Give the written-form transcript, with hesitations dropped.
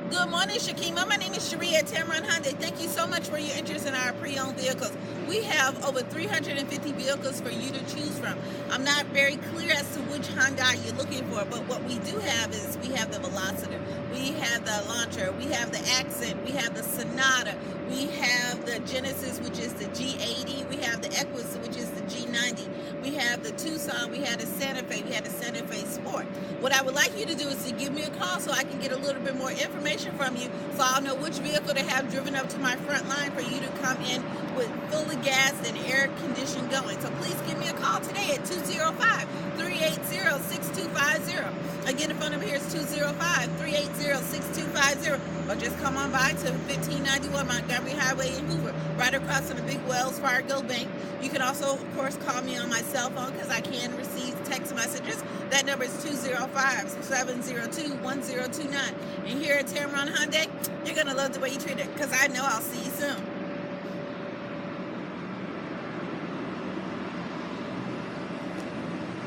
Good morning, Shakimma. My name is Cherie at Tameron Hyundai. Thank you so much for your interest in our pre-owned vehicles. We have over 350 vehicles for you to choose from. I'm not very clear as to which Hyundai you're looking for, but what we do have is we have the Velociter, we have the Elantra, we have the Accent, we have the Sonata, we have the Genesis, which is the G80, we have the Equus, which is the G90, we have the Tucson, we have the Santa Fe, we have the Santa Fe Sport. What I would like you to do is to give me a call so I can get a little bit more information from you, so I'll know which vehicle to have driven up to my front line for you to come in with fully gassed and air conditioned going. So please give me a call today at 205-380-6250. Again, the phone number here is 205-380-6250, or just come on by to 1591 Montgomery Highway in Hoover, right across from the big Wells Fargo Bank. You can also, of course, call me on my cell phone because I can receive text messages. That number is 205-702-1029. And here at Tameron Hyundai, you're going to love the way you treat it because I know I'll see you soon.